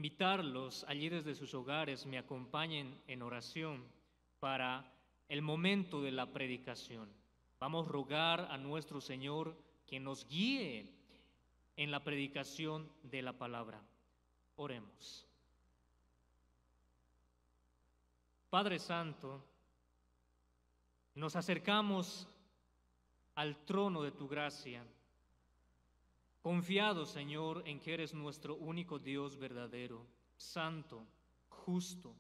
invitarlos allí desde sus hogares, me acompañen en oración para el momento de la predicación. Vamos a rogar a nuestro Señor que nos guíe en la predicación de la palabra. Oremos. Padre Santo, nos acercamos al trono de tu gracia, confiados, Señor, en que eres nuestro único Dios verdadero, santo, justo,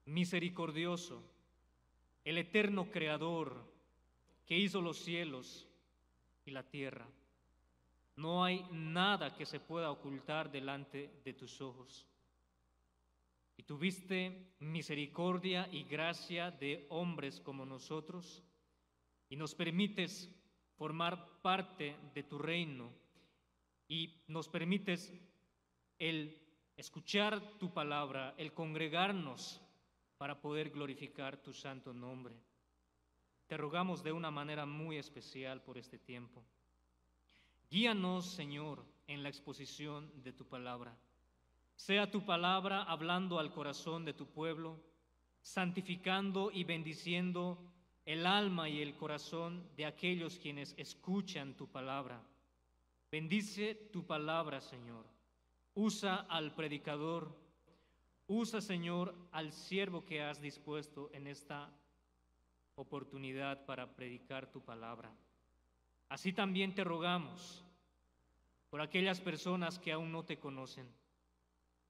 misericordioso, el eterno Creador que hizo los cielos y la tierra. No hay nada que se pueda ocultar delante de tus ojos. Y tuviste misericordia y gracia de hombres como nosotros, y nos permites formar parte de tu reino, y nos permites el escuchar tu palabra, el congregarnos para poder glorificar tu santo nombre. Te rogamos de una manera muy especial por este tiempo. Guíanos, Señor, en la exposición de tu palabra. Sea tu palabra hablando al corazón de tu pueblo, santificando y bendiciendo el alma y el corazón de aquellos quienes escuchan tu palabra. Bendice tu palabra, Señor. Usa al predicador. Usa, Señor, al siervo que has dispuesto en esta oportunidad para predicar tu palabra. Así también te rogamos por aquellas personas que aún no te conocen,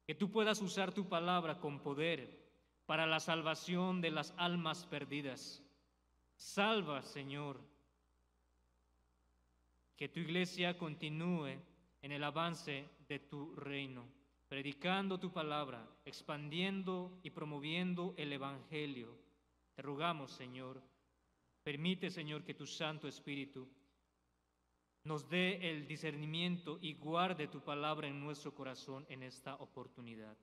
que tú puedas usar tu palabra con poder para la salvación de las almas perdidas. Salva, Señor, que tu iglesia continúe en el avance de tu reino, predicando tu palabra, expandiendo y promoviendo el evangelio. Te rogamos, Señor, permite, Señor, que tu Santo Espíritu nos dé el discernimiento y guarde tu palabra en nuestro corazón en esta oportunidad.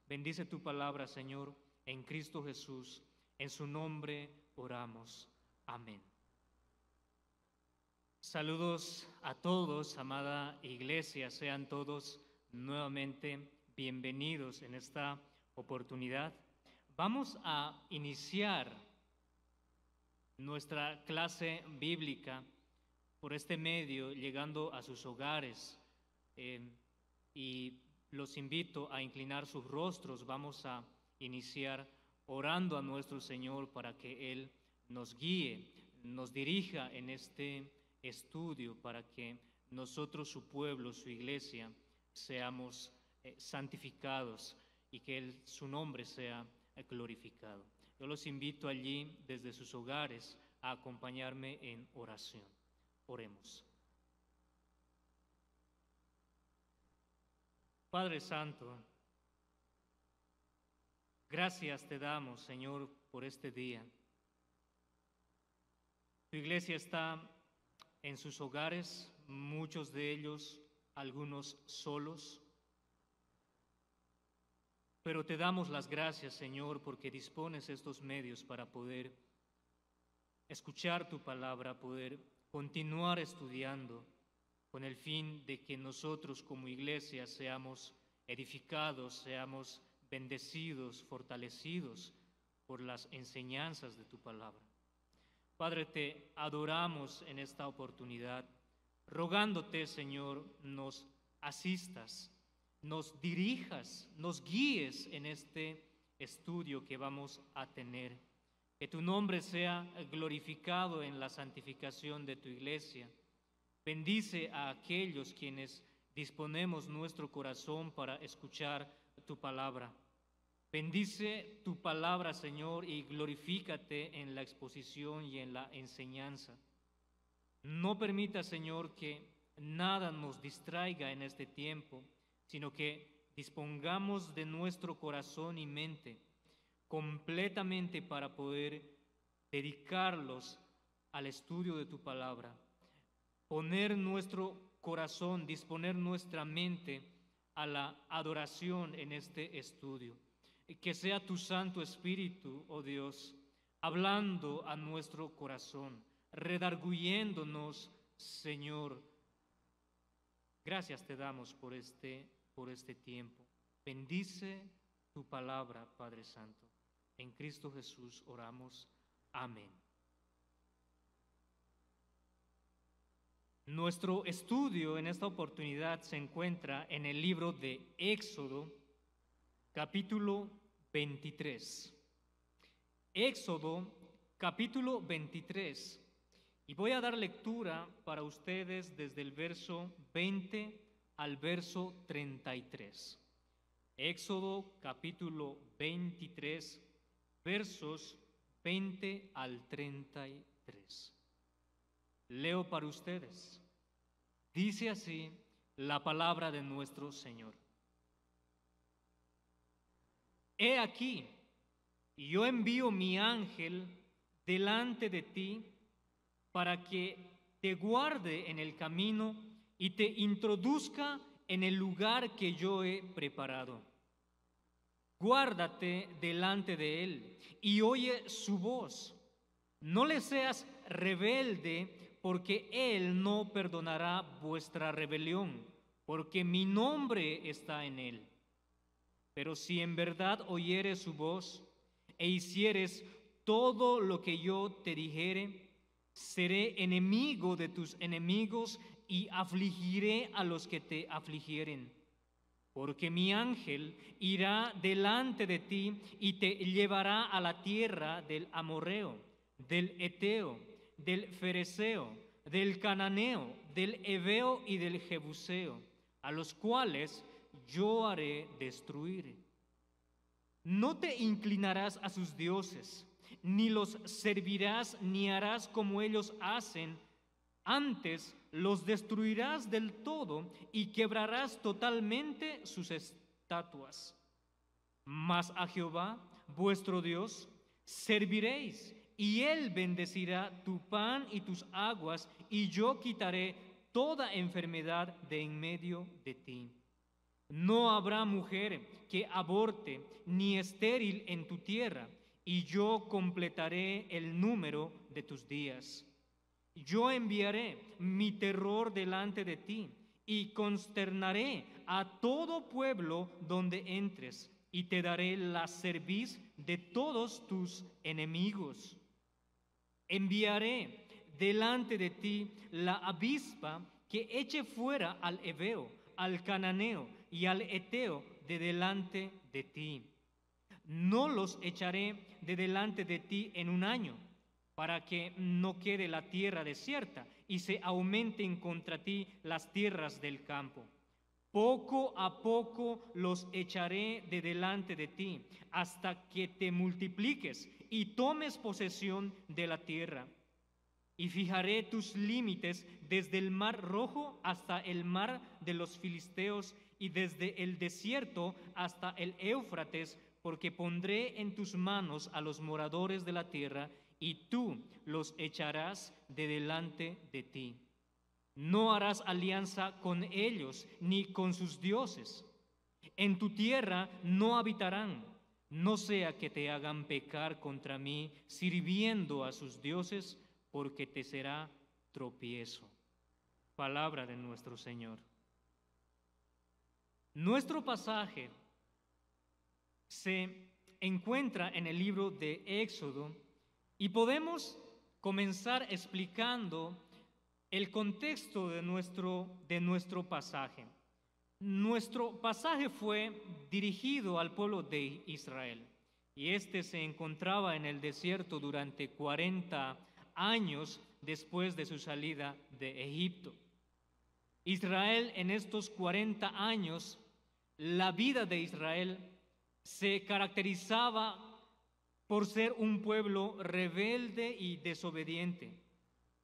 Bendice tu palabra, Señor, en Cristo Jesús. En su nombre oramos. Amén. Saludos a todos, amada iglesia. Sean todos nuevamente bienvenidos en esta oportunidad. Vamos a iniciar nuestra clase bíblica por este medio, llegando a sus hogares, y los invito a inclinar sus rostros. Vamos a iniciar orando a nuestro Señor para que Él nos guíe, nos dirija en este estudio, para que nosotros, su pueblo, su iglesia, seamos santificados y que su nombre sea glorificado. Yo los invito allí desde sus hogares a acompañarme en oración. Oremos. Padre Santo, gracias te damos, Señor, por este día. Tu iglesia está en sus hogares, muchos de ellos, algunos solos, pero te damos las gracias, Señor, porque dispones estos medios para poder escuchar tu palabra, poder continuar estudiando con el fin de que nosotros como iglesia seamos edificados, seamos bendecidos, fortalecidos por las enseñanzas de tu palabra. Padre, te adoramos en esta oportunidad, rogándote, Señor, nos asistas, nos dirijas, nos guíes en este estudio que vamos a tener. Que tu nombre sea glorificado en la santificación de tu iglesia. Bendice a aquellos quienes disponemos nuestro corazón para escuchar tu palabra. Bendice tu palabra, Señor, y glorifícate en la exposición y en la enseñanza. No permita, Señor, que nada nos distraiga en este tiempo, sino que dispongamos de nuestro corazón y mente completamente para poder dedicarlos al estudio de tu palabra, poner nuestro corazón, disponer nuestra mente a la adoración en este estudio. Que sea tu Santo Espíritu, oh Dios, hablando a nuestro corazón, redarguyéndonos, Señor. Gracias te damos por este tiempo. Bendice tu palabra, Padre Santo. En Cristo Jesús oramos. Amén. Nuestro estudio en esta oportunidad se encuentra en el libro de Éxodo, capítulo 23. Éxodo, capítulo 23. Y voy a dar lectura para ustedes desde el verso 20 al verso 33. Éxodo, capítulo 23, versos 20 al 33. Leo para ustedes. Dice así la palabra de nuestro Señor. He aquí, yo envío mi ángel delante de ti para que te guarde en el camino y te introduzca en el lugar que yo he preparado. Guárdate delante de él y oye su voz. No le seas rebelde, porque él no perdonará vuestra rebelión, porque mi nombre está en él. Pero si en verdad oyeres su voz e hicieres todo lo que yo te dijere, seré enemigo de tus enemigos y afligiré a los que te afligieren. Porque mi ángel irá delante de ti y te llevará a la tierra del amorreo, del eteo, del fereceo, del cananeo, del heveo y del jebuseo, a los cuales yo haré destruir. No te inclinarás a sus dioses, ni los servirás, ni harás como ellos hacen. Antes los destruirás del todo y quebrarás totalmente sus estatuas. Mas a Jehová, vuestro Dios, serviréis, y él bendecirá tu pan y tus aguas, y yo quitaré toda enfermedad de en medio de ti. No habrá mujer que aborte ni estéril en tu tierra, y yo completaré el número de tus días. Yo enviaré mi terror delante de ti, y consternaré a todo pueblo donde entres, y te daré la cerviz de todos tus enemigos. Enviaré delante de ti la avispa que eche fuera al heveo, al cananeo y al eteo de delante de ti. No los echaré de delante de ti en un año, para que no quede la tierra desierta y se aumenten contra ti las tierras del campo. Poco a poco los echaré de delante de ti, hasta que te multipliques y tomes posesión de la tierra. Y fijaré tus límites desde el mar Rojo hasta el mar de los filisteos, y desde el desierto hasta el Éufrates, porque pondré en tus manos a los moradores de la tierra, y tú los echarás de delante de ti. No harás alianza con ellos ni con sus dioses. En tu tierra no habitarán, no sea que te hagan pecar contra mí sirviendo a sus dioses, porque te será tropiezo. Palabra de nuestro Señor. Nuestro pasaje se encuentra en el libro de Éxodo y podemos comenzar explicando el contexto de nuestro pasaje. Nuestro pasaje fue dirigido al pueblo de Israel, y este se encontraba en el desierto durante 40 años después de su salida de Egipto. Israel, en estos 40 años, la vida de Israel se caracterizaba por ser un pueblo rebelde y desobediente,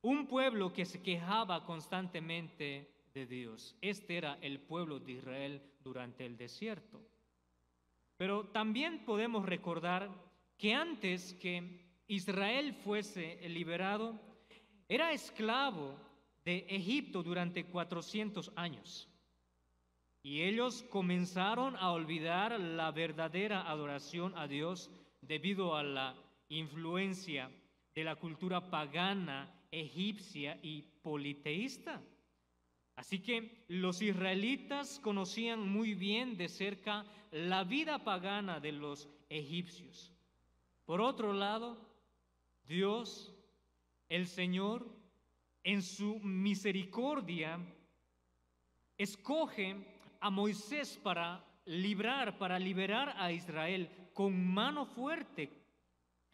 un pueblo que se quejaba constantemente de Dios. Este era el pueblo de Israel durante el desierto. Pero también podemos recordar que antes que Israel fuese liberado, era esclavo de Egipto durante 400 años. Y ellos comenzaron a olvidar la verdadera adoración a Dios debido a la influencia de la cultura pagana, egipcia y politeísta. Así que los israelitas conocían muy bien de cerca la vida pagana de los egipcios. Por otro lado, Dios, el Señor, en su misericordia, escoge a Moisés para liberar a Israel con mano fuerte.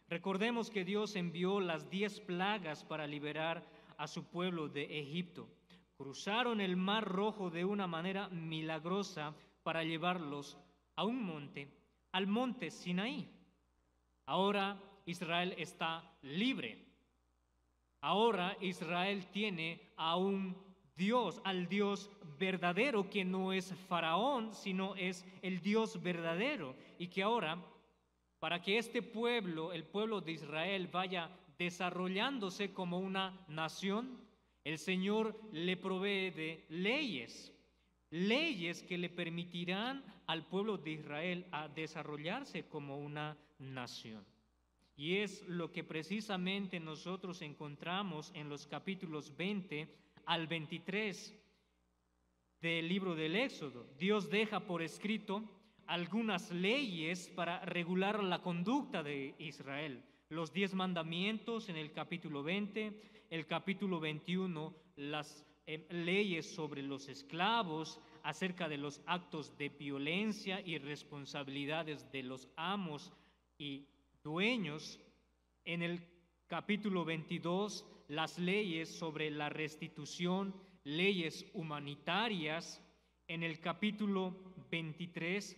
Recordemos que Dios envió las 10 plagas para liberar a su pueblo de Egipto. Cruzaron el Mar Rojo de una manera milagrosa para llevarlos a un monte, al monte Sinaí. Ahora Israel está libre. Ahora Israel tiene a un Dios, al Dios verdadero, que no es Faraón, sino es el Dios verdadero. Y que ahora, para que este pueblo, el pueblo de Israel, vaya desarrollándose como una nación, el Señor le provee de leyes que le permitirán al pueblo de Israel a desarrollarse como una nación. Y es lo que precisamente nosotros encontramos en los capítulos 20 al 23 del libro del Éxodo. Dios deja por escrito algunas leyes para regular la conducta de Israel. Los 10 mandamientos en el capítulo 20, el capítulo 21, las leyes sobre los esclavos, acerca de los actos de violencia y responsabilidades de los amos y dueños. En el capítulo 22, las leyes sobre la restitución, leyes humanitarias. En el capítulo 23,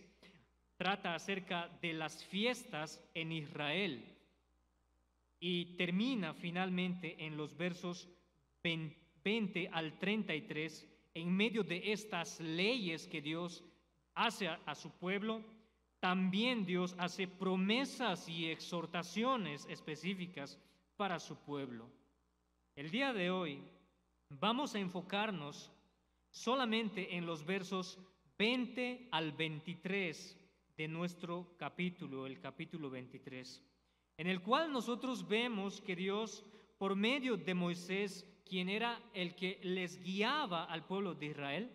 trata acerca de las fiestas en Israel. Y termina finalmente en los versos 20 al 33, en medio de estas leyes que Dios hace a su pueblo. También Dios hace promesas y exhortaciones específicas para su pueblo. El día de hoy vamos a enfocarnos solamente en los versos 20 al 23 de nuestro capítulo, el capítulo 23, en el cual nosotros vemos que Dios, por medio de Moisés, quien era el que les guiaba al pueblo de Israel,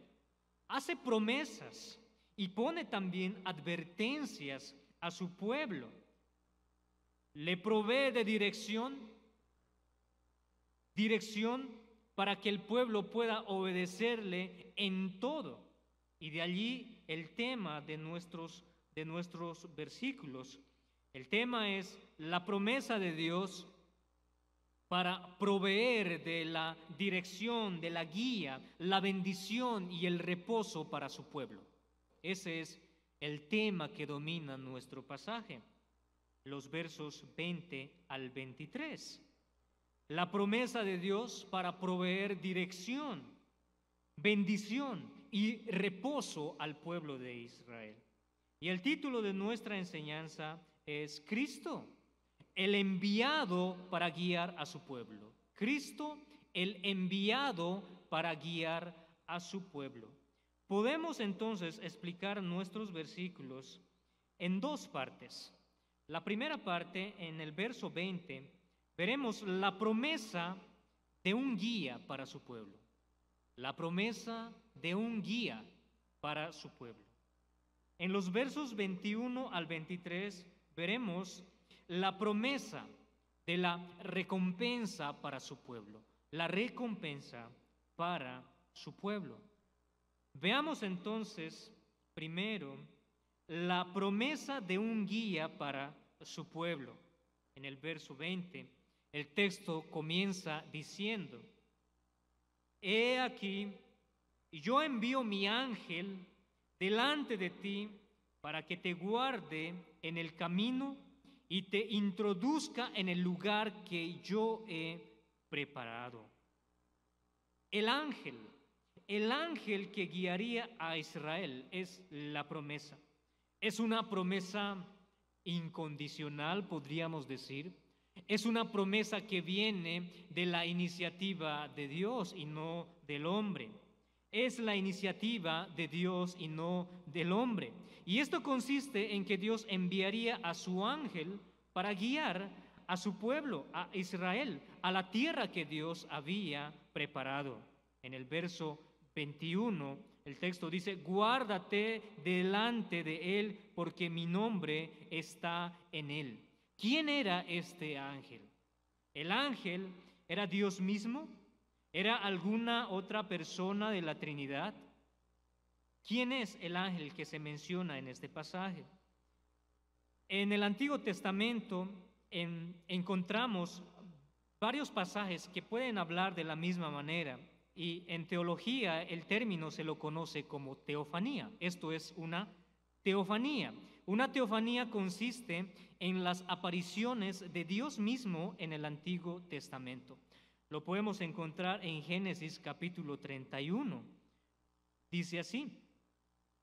hace promesas y pone también advertencias a su pueblo. Le provee de dirección para que el pueblo pueda obedecerle en todo. Y de allí el tema de nuestros versículos. El tema es la promesa de Dios para proveer de la dirección, de la guía, la bendición y el reposo para su pueblo. Ese es el tema que domina nuestro pasaje, los versos 20 al 23. La promesa de Dios para proveer dirección, bendición y reposo al pueblo de Israel. Y el título de nuestra enseñanza es Cristo, el enviado para guiar a su pueblo. Cristo, el enviado para guiar a su pueblo. Podemos entonces explicar nuestros versículos en dos partes. La primera parte, en el verso 20, veremos la promesa de un guía para su pueblo. La promesa de un guía para su pueblo. En los versos 21 al 23 veremos la promesa de la recompensa para su pueblo. La recompensa para su pueblo. Veamos entonces primero la promesa de un guía para su pueblo. En el verso 20, el texto comienza diciendo: He aquí, yo envío mi ángel delante de ti para que te guarde en el camino y te introduzca en el lugar que yo he preparado. El ángel que guiaría a Israel es la promesa. Es una promesa incondicional, podríamos decir. Es una promesa que viene de la iniciativa de Dios y no del hombre. Es la iniciativa de Dios y no del hombre. Y esto consiste en que Dios enviaría a su ángel para guiar a su pueblo, a Israel, a la tierra que Dios había preparado. En el verso 21, el texto dice: guárdate delante de él, porque mi nombre está en él. ¿Quién era este ángel? ¿El ángel era Dios mismo? ¿Era alguna otra persona de la Trinidad? ¿Quién es el ángel que se menciona en este pasaje? En el Antiguo Testamento encontramos varios pasajes que pueden hablar de la misma manera, y en teología el término se lo conoce como teofanía. Esto es una teofanía. Una teofanía consiste en las apariciones de Dios mismo en el Antiguo Testamento. Lo podemos encontrar en Génesis capítulo 31. Dice así: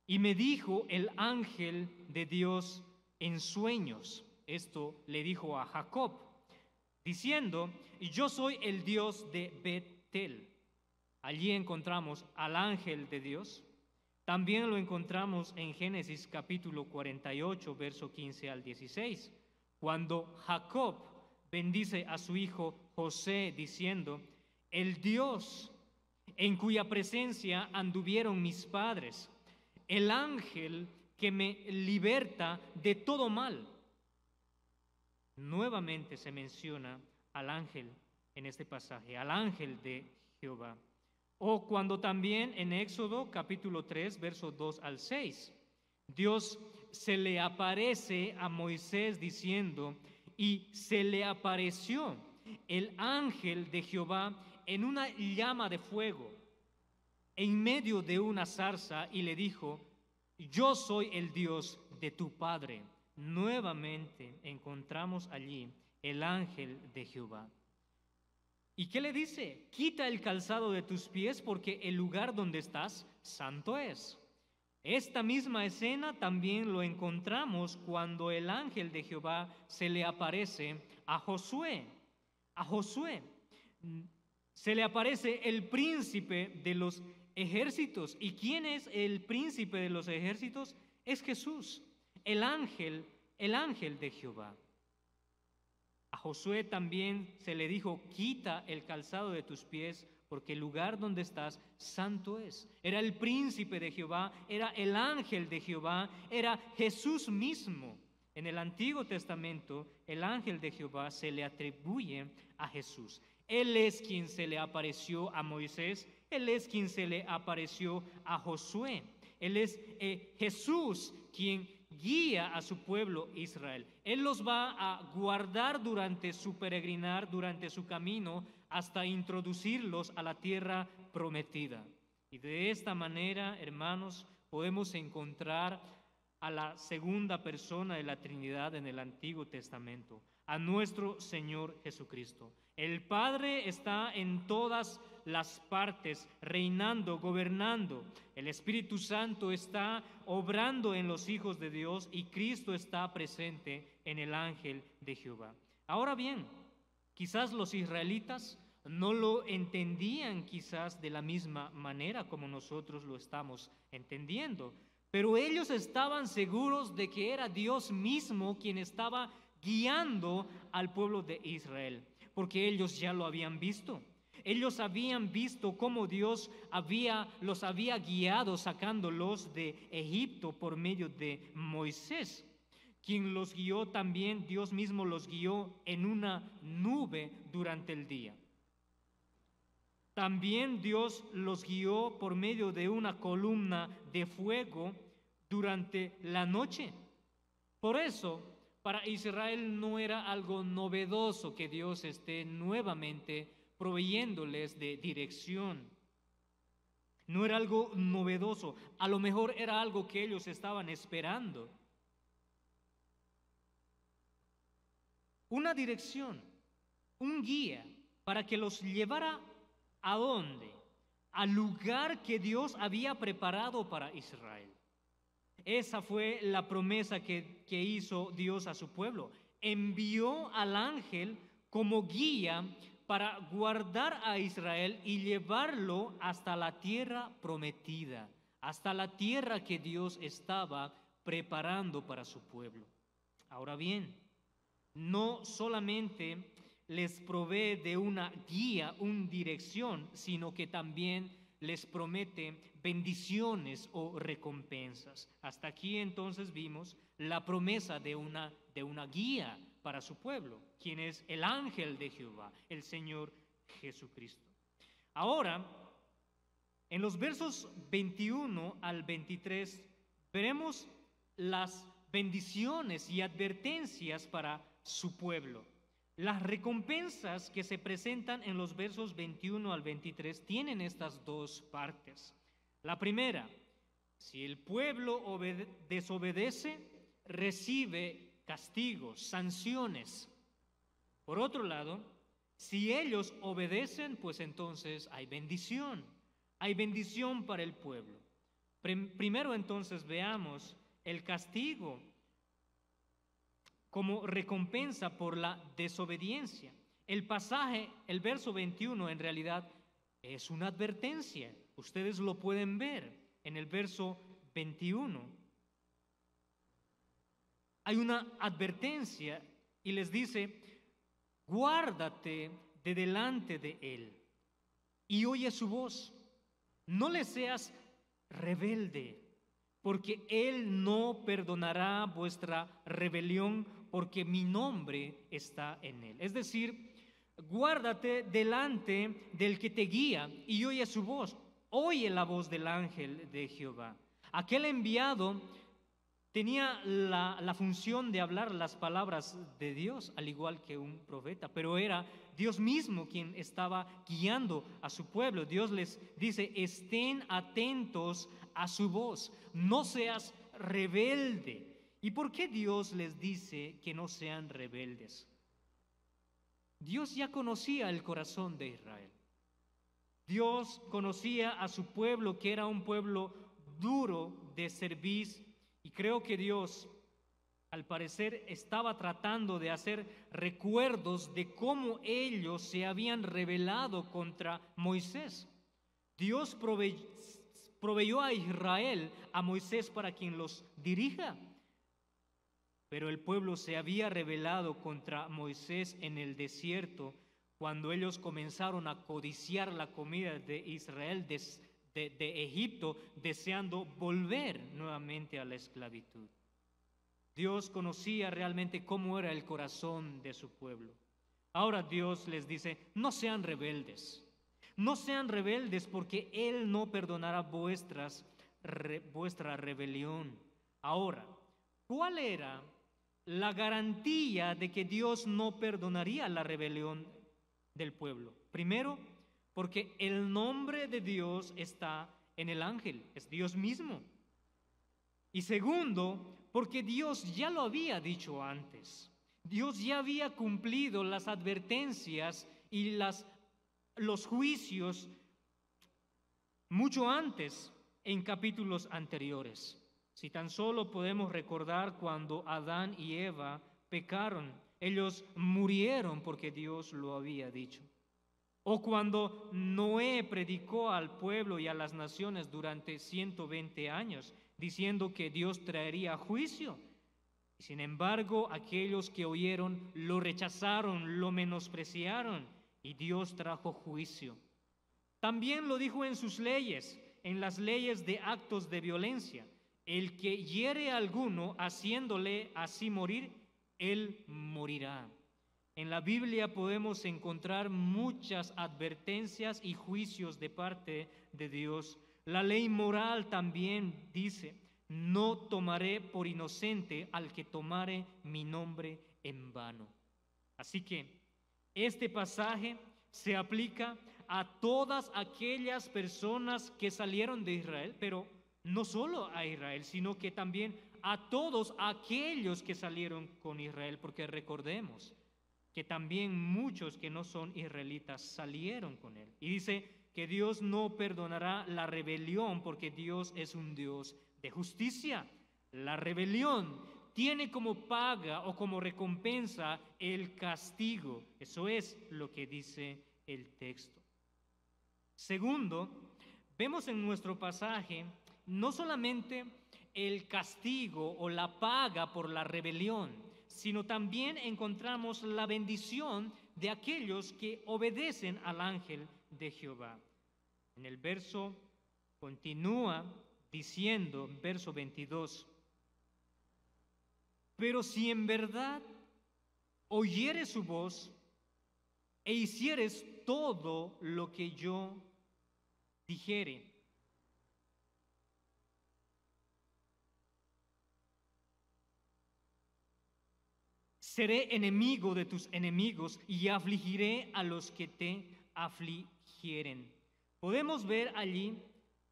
y me dijo el ángel de Dios en sueños. Esto le dijo a Jacob, diciendo: yo soy el Dios de Betel. Allí encontramos al ángel de Dios. También lo encontramos en Génesis capítulo 48, verso 15 al 16, cuando Jacob bendice a su hijo José diciendo: el Dios en cuya presencia anduvieron mis padres, el ángel que me liberta de todo mal. Nuevamente se menciona al ángel en este pasaje, al ángel de Jehová. O cuando también en Éxodo capítulo 3, versos 2 al 6, Dios se le aparece a Moisés diciendo: y se le apareció el ángel de Jehová en una llama de fuego, en medio de una zarza, y le dijo: yo soy el Dios de tu padre. Nuevamente encontramos allí el ángel de Jehová. ¿Y qué le dice? Quita el calzado de tus pies, porque el lugar donde estás santo es. Esta misma escena también lo encontramos cuando el ángel de Jehová se le aparece a Josué. A Josué se le aparece el príncipe de los ejércitos. ¿Y quién es el príncipe de los ejércitos? Es Jesús, el ángel de Jehová. A Josué también se le dijo: quita el calzado de tus pies, porque el lugar donde estás santo es. Era el príncipe de Jehová, era el ángel de Jehová, era Jesús mismo. En el Antiguo Testamento, el ángel de Jehová se le atribuye a Jesús. Él es quien se le apareció a Moisés, Él es quien se le apareció a Josué. Él es Jesús quien guía a su pueblo Israel. Él los va a guardar durante su peregrinar, durante su camino, hasta introducirlos a la tierra prometida. Y de esta manera, hermanos, podemos encontrar a la segunda persona de la Trinidad en el Antiguo Testamento, a nuestro Señor Jesucristo. El Padre está en todas las partes, reinando, gobernando. El Espíritu Santo está obrando en los hijos de Dios, y Cristo está presente en el ángel de Jehová. Ahora bien, quizás los israelitas no lo entendían quizás de la misma manera como nosotros lo estamos entendiendo, pero ellos estaban seguros de que era Dios mismo quien estaba guiando al pueblo de Israel, porque ellos ya lo habían visto. Ellos habían visto cómo Dios los había guiado sacándolos de Egipto por medio de Moisés, quien los guió también. Dios mismo los guió en una nube durante el día. También Dios los guió por medio de una columna de fuego durante la noche. Por eso, para Israel no era algo novedoso que Dios esté nuevamente proveyéndoles de dirección. No era algo novedoso, a lo mejor era algo que ellos estaban esperando. Una dirección, un guía para que los llevara ¿a dónde? Al lugar que Dios había preparado para Israel. Esa fue la promesa que hizo Dios a su pueblo. Envió al ángel como guía para guardar a Israel y llevarlo hasta la tierra prometida, hasta la tierra que Dios estaba preparando para su pueblo. Ahora bien, no solamente les provee de una guía, una dirección, sino que también les promete bendiciones o recompensas. Hasta aquí entonces vimos la promesa de una guía para su pueblo, quien es el ángel de Jehová, el Señor Jesucristo. Ahora, en los versos 21 al 23, veremos las bendiciones y advertencias para su pueblo. Las recompensas que se presentan en los versos 21 al 23 tienen estas dos partes. La primera, si el pueblo desobedece, recibe castigos, sanciones. Por otro lado, si ellos obedecen, pues entonces hay bendición para el pueblo. Primero entonces veamos el castigo como recompensa por la desobediencia. El pasaje, el verso 21 en realidad es una advertencia. Ustedes lo pueden ver en el verso 21. Hay una advertencia y les dice: guárdate de delante de él y oye su voz. No le seas rebelde, porque él no perdonará vuestra rebelión, porque mi nombre está en él. Es decir, guárdate delante del que te guía y oye su voz. Oye la voz del ángel de Jehová. Aquel enviado tenía la función de hablar las palabras de Dios, al igual que un profeta, pero era Dios mismo quien estaba guiando a su pueblo. Dios les dice: estén atentos a su voz, no seas rebelde. ¿Y por qué Dios les dice que no sean rebeldes? Dios ya conocía el corazón de Israel. Dios conocía a su pueblo, que era un pueblo duro de cerviz, y creo que Dios, al parecer, estaba tratando de hacer recuerdos de cómo ellos se habían rebelado contra Moisés. Dios proveyó a Israel a Moisés para quien los dirija, pero el pueblo se había rebelado contra Moisés en el desierto cuando ellos comenzaron a codiciar la comida de Israel de Egipto, deseando volver nuevamente a la esclavitud. Dios conocía realmente cómo era el corazón de su pueblo. Ahora Dios les dice: no sean rebeldes porque Él no perdonará vuestra rebelión. Ahora, ¿cuál era la garantía de que Dios no perdonaría la rebelión del pueblo? Primero, porque el nombre de Dios está en el ángel, es Dios mismo. Y segundo, porque Dios ya lo había dicho antes. Dios ya había cumplido las advertencias y los juicios mucho antes, en capítulos anteriores. Si tan solo podemos recordar cuando Adán y Eva pecaron, ellos murieron porque Dios lo había dicho. O cuando Noé predicó al pueblo y a las naciones durante 120 años, diciendo que Dios traería juicio. Sin embargo, aquellos que oyeron lo rechazaron, lo menospreciaron, y Dios trajo juicio. También lo dijo en sus leyes, en las leyes de actos de violencia: el que hiere a alguno haciéndole así morir, él morirá. En la Biblia podemos encontrar muchas advertencias y juicios de parte de Dios. La ley moral también dice: no tomaré por inocente al que tomare mi nombre en vano. Así que este pasaje se aplica a todas aquellas personas que salieron de Israel, pero no solo a Israel, sino que también a todos aquellos que salieron con Israel, porque recordemos que también muchos que no son israelitas salieron con él. Y dice que Dios no perdonará la rebelión porque Dios es un Dios de justicia. La rebelión tiene como paga o como recompensa el castigo. Eso es lo que dice el texto. Segundo, vemos en nuestro pasaje no solamente el castigo o la paga por la rebelión, sino también encontramos la bendición de aquellos que obedecen al ángel de Jehová. En el verso continúa diciendo, verso 22, pero si en verdad oyeres su voz e hicieres todo lo que yo dijere, seré enemigo de tus enemigos y afligiré a los que te afligieren. Podemos ver allí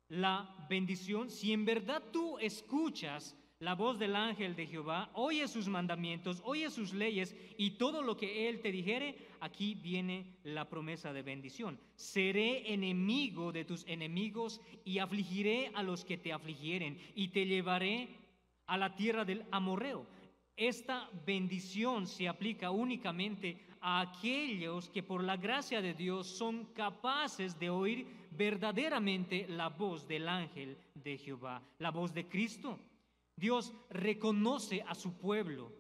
la bendición. Si en verdad tú escuchas la voz del ángel de Jehová, oyes sus mandamientos, oyes sus leyes y todo lo que él te dijere, aquí viene la promesa de bendición. Seré enemigo de tus enemigos y afligiré a los que te afligieren y te llevaré a la tierra del amorreo. Esta bendición se aplica únicamente a aquellos que por la gracia de Dios son capaces de oír verdaderamente la voz del ángel de Jehová, la voz de Cristo. Dios reconoce a su pueblo.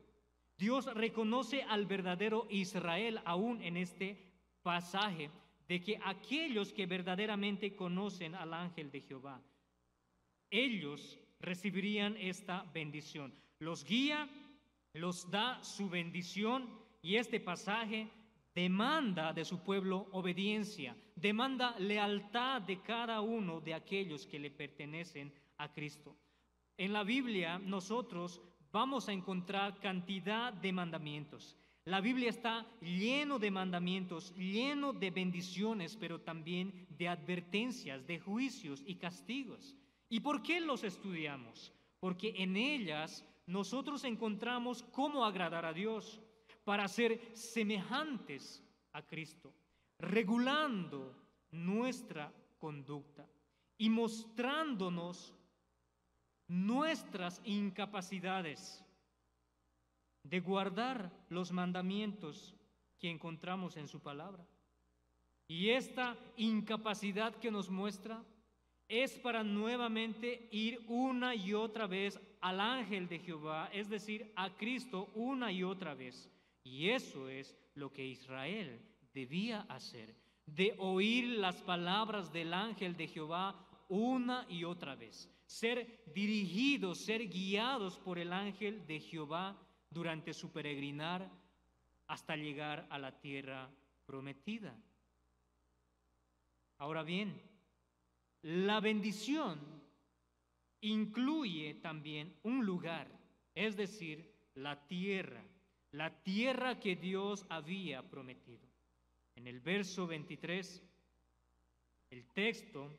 Dios reconoce al verdadero Israel aún en este pasaje, de que aquellos que verdaderamente conocen al ángel de Jehová, ellos recibirían esta bendición. Los guía, los da su bendición, y este pasaje demanda de su pueblo obediencia, demanda lealtad de cada uno de aquellos que le pertenecen a Cristo. En la Biblia nosotros vamos a encontrar cantidad de mandamientos. La Biblia está lleno de mandamientos, lleno de bendiciones, pero también de advertencias, de juicios y castigos. ¿Y por qué los estudiamos? Porque en ellas nosotros encontramos cómo agradar a Dios para ser semejantes a Cristo, regulando nuestra conducta y mostrándonos nuestras incapacidades de guardar los mandamientos que encontramos en su palabra. Y esta incapacidad que nos muestra es para nuevamente ir una y otra vez al ángel de Jehová, es decir, a Cristo una y otra vez. Y eso es lo que Israel debía hacer, de oír las palabras del ángel de Jehová una y otra vez, ser dirigidos, ser guiados por el ángel de Jehová durante su peregrinar hasta llegar a la tierra prometida. Ahora bien, la bendición incluye también un lugar, es decir, la tierra que Dios había prometido. En el verso 23, el texto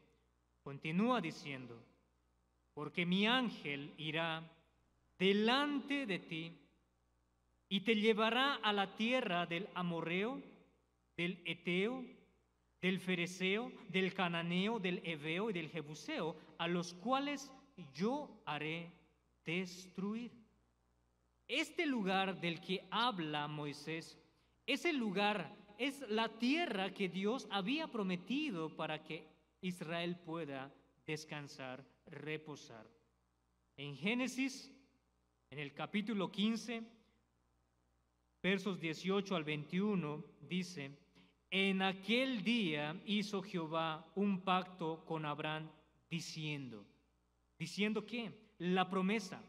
continúa diciendo, porque mi ángel irá delante de ti y te llevará a la tierra del amorreo, del eteo, del fereceo, del cananeo, del heveo y del jebuseo, a los cuales yo haré destruir. Este lugar del que habla Moisés, ese lugar es la tierra que Dios había prometido para que Israel pueda descansar, reposar. En Génesis, en el capítulo 15, versos 18 al 21, dice, en aquel día hizo Jehová un pacto con Abraham diciendo, ¿diciendo qué? La promesa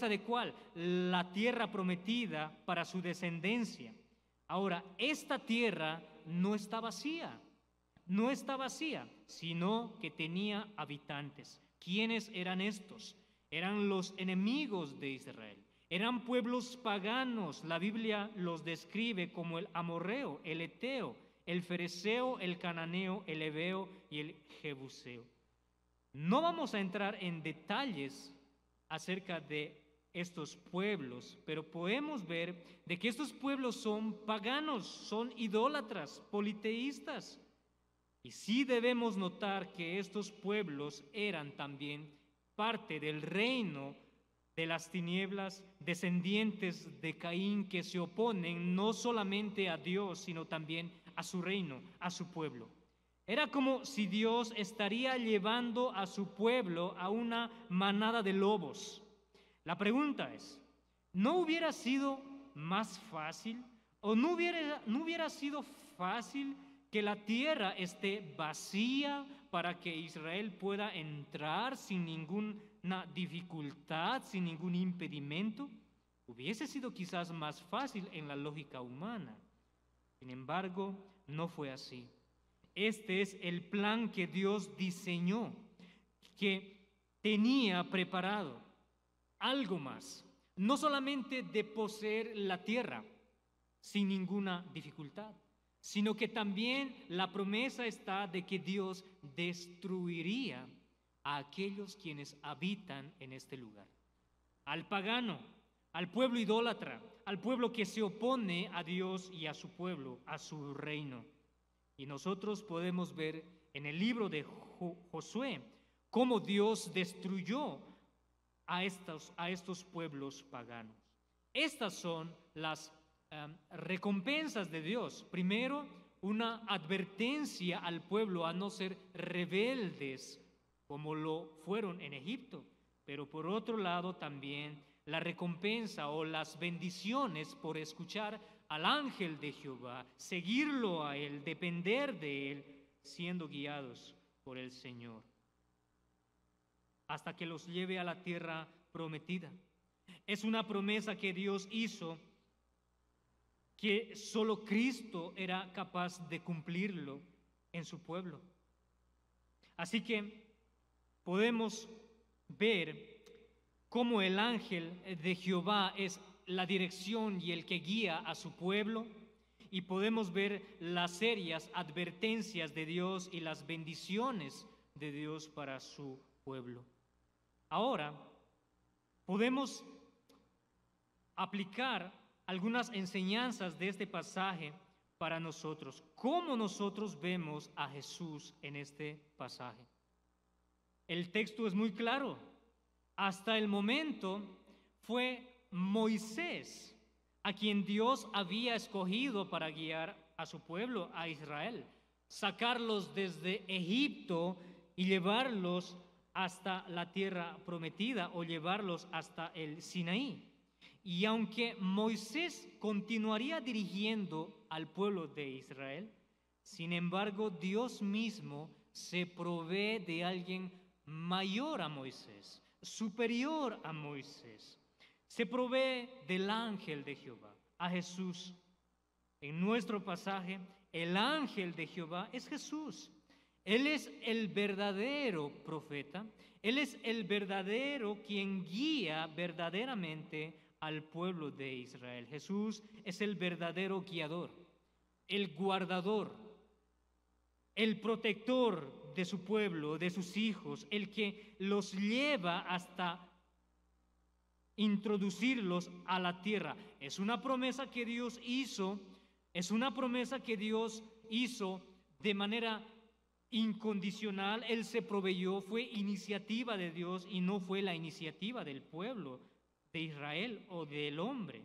de cuál? La tierra prometida para su descendencia. Ahora, esta tierra no está vacía, sino que tenía habitantes. ¿Quiénes eran estos? Eran los enemigos de Israel. Eran pueblos paganos. La Biblia los describe como el amorreo, el eteo, el fereceo, el cananeo, el heveo y el jebuseo. No vamos a entrar en detalles acerca de estos pueblos, pero podemos ver de que estos pueblos son paganos, son idólatras, politeístas. Y sí debemos notar que estos pueblos eran también parte del reino de las tinieblas, descendientes de Caín, que se oponen no solamente a Dios, sino también a su reino, a su pueblo. Era como si Dios estaría llevando a su pueblo a una manada de lobos. La pregunta es, ¿no hubiera sido más fácil o no hubiera sido fácil que la tierra esté vacía, para que Israel pueda entrar sin ninguna dificultad, sin ningún impedimento, hubiese sido quizás más fácil en la lógica humana. Sin embargo, no fue así. Este es el plan que Dios diseñó, que tenía preparado. Algo más, no solamente de poseer la tierra sin ninguna dificultad, sino que también la promesa está de que Dios destruiría a aquellos quienes habitan en este lugar. Al pagano, al pueblo idólatra, al pueblo que se opone a Dios y a su pueblo, a su reino. Y nosotros podemos ver en el libro de Josué cómo Dios destruyó a estos pueblos paganos. Estas son las recompensas de Dios. Primero, una advertencia al pueblo a no ser rebeldes como lo fueron en Egipto, pero por otro lado también la recompensa o las bendiciones por escuchar al ángel de Jehová, seguirlo a él, depender de él, siendo guiados por el Señor, hasta que los lleve a la tierra prometida. Es una promesa que Dios hizo, que solo Cristo era capaz de cumplirlo en su pueblo. Así que podemos ver cómo el ángel de Jehová es la dirección y el que guía a su pueblo, y podemos ver las serias advertencias de Dios y las bendiciones de Dios para su pueblo. Ahora, podemos aplicar algunas enseñanzas de este pasaje para nosotros. ¿Cómo nosotros vemos a Jesús en este pasaje? El texto es muy claro. Hasta el momento fue Moisés a quien Dios había escogido para guiar a su pueblo, a Israel, sacarlos desde Egipto y llevarlos hasta la tierra prometida o llevarlos hasta el Sinaí. Y aunque Moisés continuaría dirigiendo al pueblo de Israel, sin embargo, Dios mismo se provee de alguien mayor a Moisés, superior a Moisés. Se provee del ángel de Jehová, a Jesús. En nuestro pasaje, el ángel de Jehová es Jesús. Él es el verdadero profeta. Él es el verdadero quien guía verdaderamente al pueblo de Israel. Jesús es el verdadero guiador, el guardador, el protector de su pueblo, de sus hijos, el que los lleva hasta introducirlos a la tierra. Es una promesa que Dios hizo, de manera incondicional. Él se proveyó, fue iniciativa de Dios y no fue la iniciativa del pueblo de Israel o del hombre.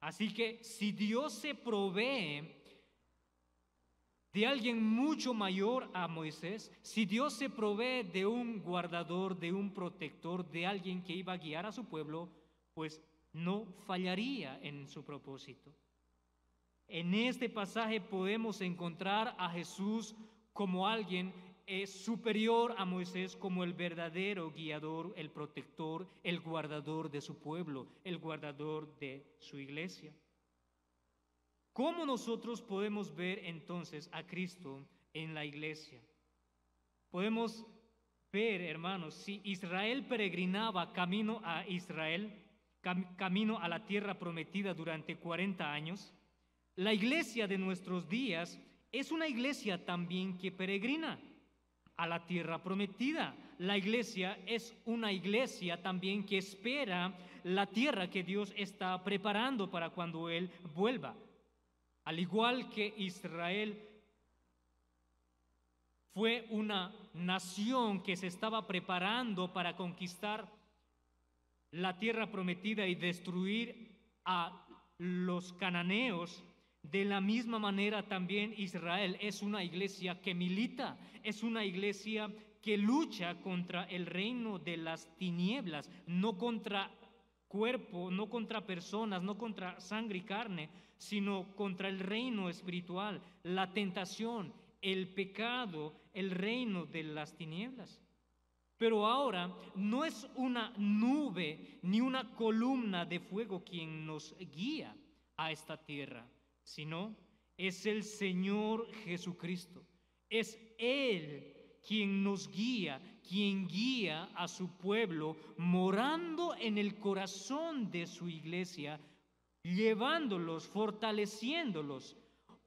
Así que si Dios se provee de alguien mucho mayor a Moisés, si Dios se provee de un guardador, de un protector, de alguien que iba a guiar a su pueblo, pues no fallaría en su propósito. En este pasaje podemos encontrar a Jesús como alguien superior a Moisés, como el verdadero guiador, el protector, el guardador de su pueblo, el guardador de su iglesia. ¿Cómo nosotros podemos ver entonces a Cristo en la iglesia? Podemos ver, hermanos, si Israel peregrinaba camino a Israel, camino a la tierra prometida durante 40 años, la iglesia de nuestros días es una iglesia también que peregrina a la tierra prometida. La iglesia es una iglesia también que espera la tierra que Dios está preparando para cuando Él vuelva. Al igual que Israel fue una nación que se estaba preparando para conquistar la tierra prometida y destruir a los cananeos, de la misma manera también Israel es una iglesia que milita, es una iglesia que lucha contra el reino de las tinieblas, no contra cuerpo, no contra personas, no contra sangre y carne, sino contra el reino espiritual, la tentación, el pecado, el reino de las tinieblas. Pero ahora no es una nube ni una columna de fuego quien nos guía a esta tierra, sino es el Señor Jesucristo. Es Él quien nos guía, quien guía a su pueblo, morando en el corazón de su iglesia, llevándolos, fortaleciéndolos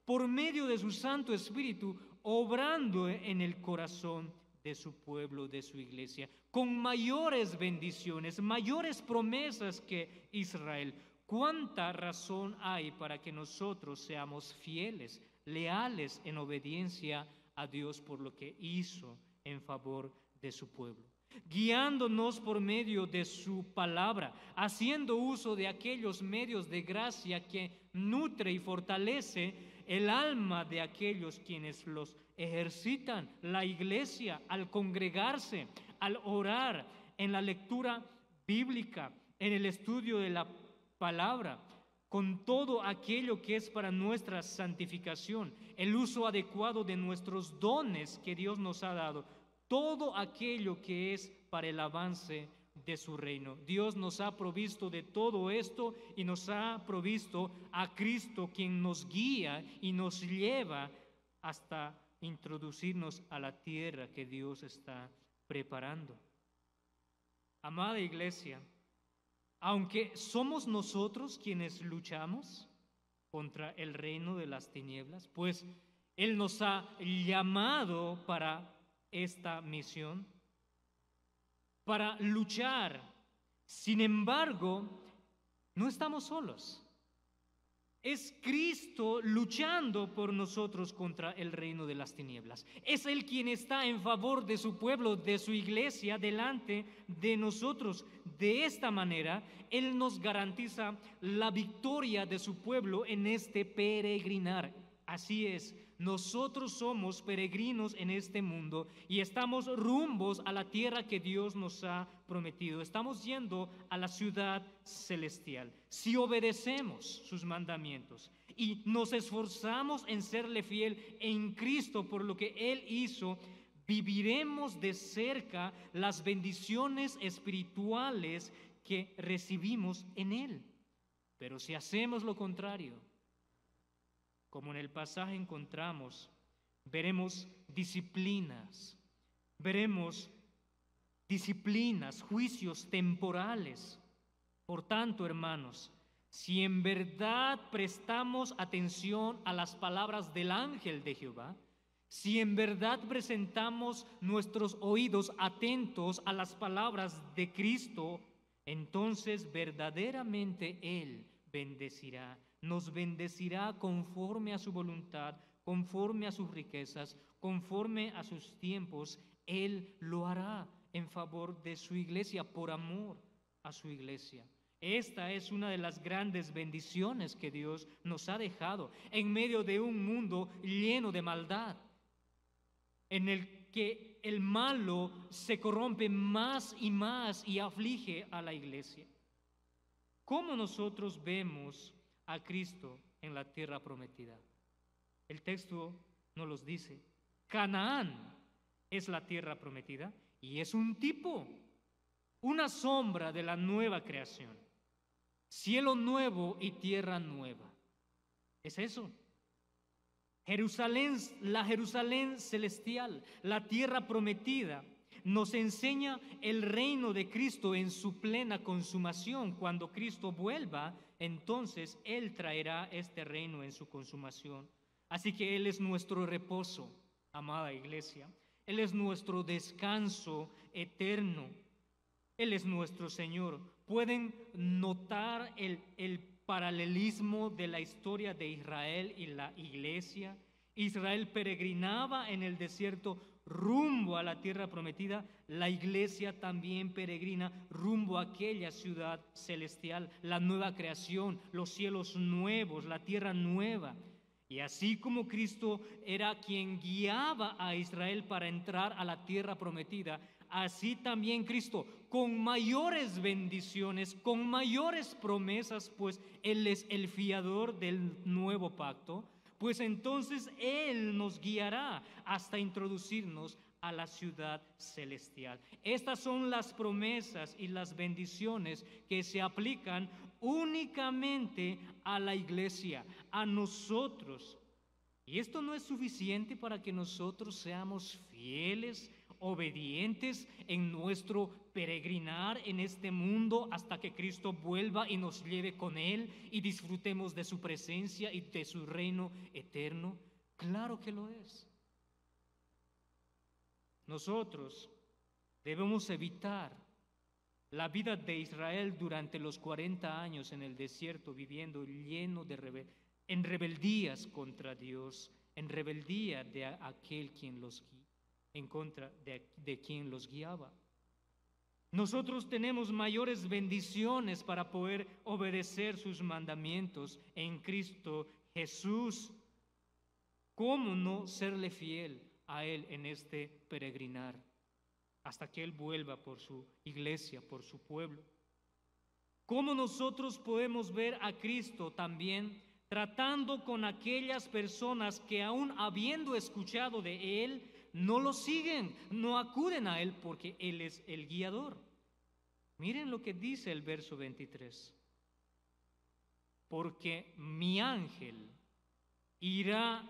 por medio de su Santo Espíritu, obrando en el corazón de su pueblo, de su iglesia, con mayores bendiciones, mayores promesas que Israel. ¿Cuánta razón hay para que nosotros seamos fieles, leales en obediencia a Dios por lo que hizo en favor de su pueblo? Guiándonos por medio de su palabra, haciendo uso de aquellos medios de gracia que nutre y fortalece el alma de aquellos quienes los ejercitan, la iglesia, al congregarse, al orar, en la lectura bíblica, en el estudio de la palabra, con todo aquello que es para nuestra santificación, el uso adecuado de nuestros dones que Dios nos ha dado, todo aquello que es para el avance de su reino. Dios nos ha provisto de todo esto y nos ha provisto a Cristo, quien nos guía y nos lleva hasta introducirnos a la tierra que Dios está preparando. Amada iglesia, aunque somos nosotros quienes luchamos contra el reino de las tinieblas, pues Él nos ha llamado para esta misión, para luchar. Sin embargo, no estamos solos. Es Cristo luchando por nosotros contra el reino de las tinieblas. Es Él quien está en favor de su pueblo, de su iglesia, delante de nosotros. De esta manera, Él nos garantiza la victoria de su pueblo en este peregrinar. Así es, nosotros somos peregrinos en este mundo y estamos rumbos a la tierra que Dios nos ha prometido. Estamos yendo a la ciudad celestial. Si obedecemos sus mandamientos y nos esforzamos en serle fiel en Cristo por lo que Él hizo, viviremos de cerca las bendiciones espirituales que recibimos en Él. Pero si hacemos lo contrario, como en el pasaje encontramos, veremos disciplinas, juicios temporales. Por tanto, hermanos, si en verdad prestamos atención a las palabras del ángel de Jehová, si en verdad presentamos nuestros oídos atentos a las palabras de Cristo, entonces verdaderamente Él nos bendecirá conforme a su voluntad, conforme a sus riquezas, conforme a sus tiempos. Él lo hará en favor de su iglesia, por amor a su iglesia. Esta es una de las grandes bendiciones que Dios nos ha dejado en medio de un mundo lleno de maldad, en el que el malo se corrompe más y aflige a la iglesia. ¿Cómo nosotros vemos a Cristo en la tierra prometida? El texto nos los dice. Canaán es la tierra prometida y es un tipo, una sombra de la nueva creación. Cielo nuevo y tierra nueva. Es eso. Jerusalén, la Jerusalén celestial, la tierra prometida, nos enseña el reino de Cristo en su plena consumación. Cuando Cristo vuelva, entonces Él traerá este reino en su consumación. Así que Él es nuestro reposo, amada iglesia. Él es nuestro descanso eterno. Él es nuestro Señor. ¿Pueden notar el paralelismo de la historia de Israel y la iglesia? Israel peregrinaba en el desierto rumbo a la tierra prometida. La iglesia también peregrina rumbo a aquella ciudad celestial, la nueva creación, los cielos nuevos, la tierra nueva. Y así como Cristo era quien guiaba a Israel para entrar a la tierra prometida, así también Cristo, con mayores bendiciones, con mayores promesas, pues Él es el fiador del nuevo pacto, pues entonces Él nos guiará hasta introducirnos a la ciudad celestial. Estas son las promesas y las bendiciones que se aplican únicamente a la iglesia, a nosotros. Y esto no es suficiente para que nosotros seamos fieles, obedientes en nuestro peregrinar en este mundo hasta que Cristo vuelva y nos lleve con Él y disfrutemos de su presencia y de su reino eterno. Claro que lo es. Nosotros debemos evitar la vida de Israel durante los 40 años en el desierto, viviendo lleno de en rebeldías contra Dios, en rebeldía de aquel quien los guía, en contra de quien los guiaba. Nosotros tenemos mayores bendiciones para poder obedecer sus mandamientos en Cristo Jesús. ¿Cómo no serle fiel a Él en este peregrinar hasta que Él vuelva por su iglesia, por su pueblo? ¿Cómo nosotros podemos ver a Cristo también tratando con aquellas personas que aún habiendo escuchado de Él, no lo siguen, no acuden a Él porque Él es el guiador? Miren lo que dice el verso 23. Porque mi ángel irá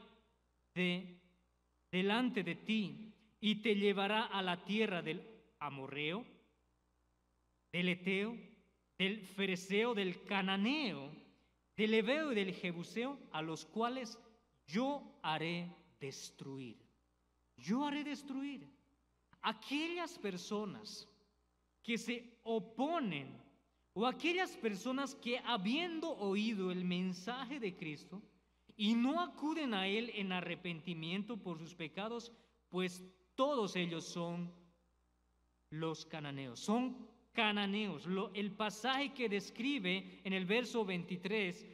delante de ti y te llevará a la tierra del amorreo, del eteo, del fereceo, del cananeo, del heveo y del jebuseo, a los cuales yo haré destruir. Yo haré destruir aquellas personas que se oponen o aquellas personas que habiendo oído el mensaje de Cristo y no acuden a Él en arrepentimiento por sus pecados, pues todos ellos son los cananeos, son cananeos. El pasaje que describe en el verso 23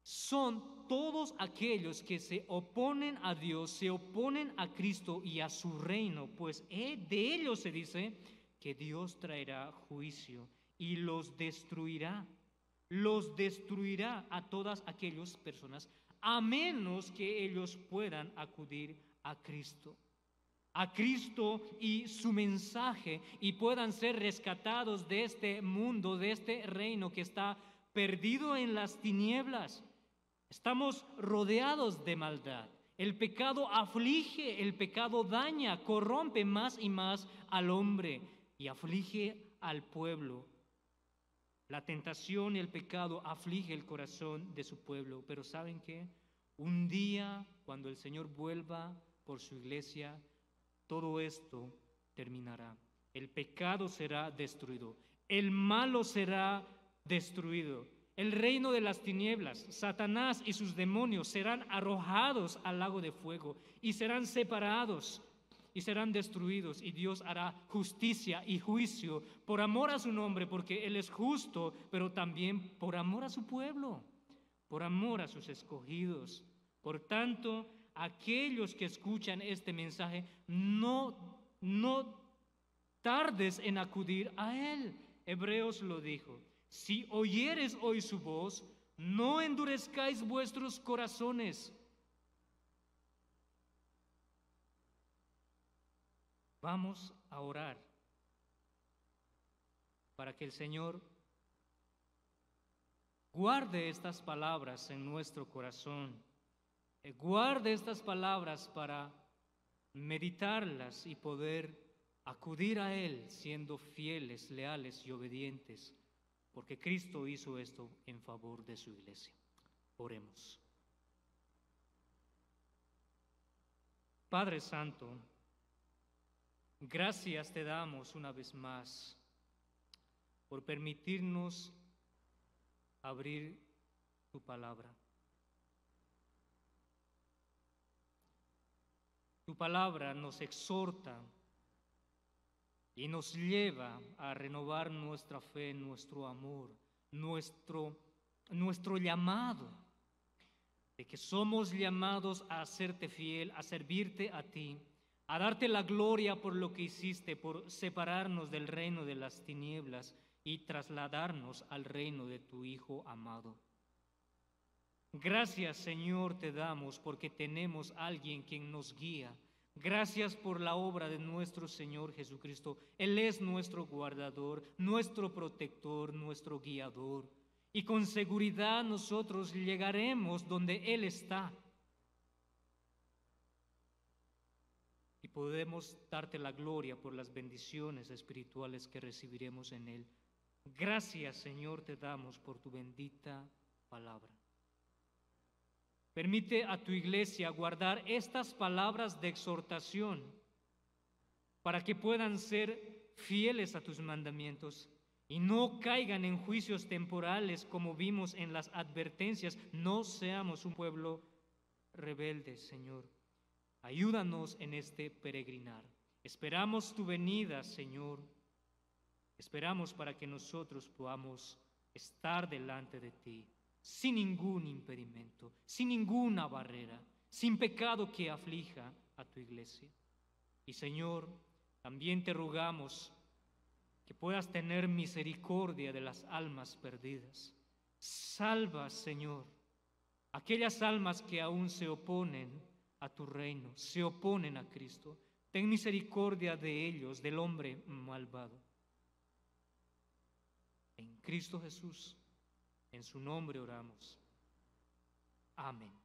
son todos aquellos que se oponen a Dios, se oponen a Cristo y a su reino, pues de ellos se dice que Dios traerá juicio y los destruirá a todas aquellas personas, a menos que ellos puedan acudir a Cristo y su mensaje, y puedan ser rescatados de este mundo, de este reino que está perdido en las tinieblas. Estamos rodeados de maldad. El pecado aflige, el pecado daña, corrompe más y más al hombre y aflige al pueblo. La tentación y el pecado aflige el corazón de su pueblo. Pero ¿saben qué? Un día, cuando el Señor vuelva por su iglesia, todo esto terminará. El pecado será destruido. El malo será destruido. El reino de las tinieblas, Satanás y sus demonios serán arrojados al lago de fuego y serán separados y serán destruidos, y Dios hará justicia y juicio por amor a su nombre, porque Él es justo, pero también por amor a su pueblo, por amor a sus escogidos. Por tanto, aquellos que escuchan este mensaje, no tardes en acudir a Él. Hebreos lo dijo: si oyeres hoy su voz, no endurezcáis vuestros corazones. Vamos a orar para que el Señor guarde estas palabras en nuestro corazón. Guarde estas palabras para meditarlas y poder acudir a Él siendo fieles, leales y obedientes, porque Cristo hizo esto en favor de su iglesia. Oremos. Padre Santo, gracias te damos una vez más por permitirnos abrir tu palabra. Tu palabra nos exhorta y nos lleva a renovar nuestra fe, nuestro amor, nuestro llamado, de que somos llamados a hacerte fiel, a servirte a ti, a darte la gloria por lo que hiciste, por separarnos del reino de las tinieblas y trasladarnos al reino de tu Hijo amado. Gracias, Señor, te damos porque tenemos a alguien quien nos guía. Gracias por la obra de nuestro Señor Jesucristo. Él es nuestro guardador, nuestro protector, nuestro guiador. Y con seguridad nosotros llegaremos donde Él está. Y podemos darte la gloria por las bendiciones espirituales que recibiremos en Él. Gracias, Señor, te damos por tu bendita palabra. Permite a tu iglesia guardar estas palabras de exhortación para que puedan ser fieles a tus mandamientos y no caigan en juicios temporales como vimos en las advertencias. No seamos un pueblo rebelde, Señor. Ayúdanos en este peregrinar. Esperamos tu venida, Señor. Esperamos para que nosotros podamos estar delante de ti, sin ningún impedimento, sin ninguna barrera, sin pecado que aflija a tu iglesia. Y Señor, también te rogamos que puedas tener misericordia de las almas perdidas. Salva, Señor, aquellas almas que aún se oponen a tu reino, se oponen a Cristo. Ten misericordia de ellos, del hombre malvado. En Cristo Jesús, en su nombre oramos. Amén.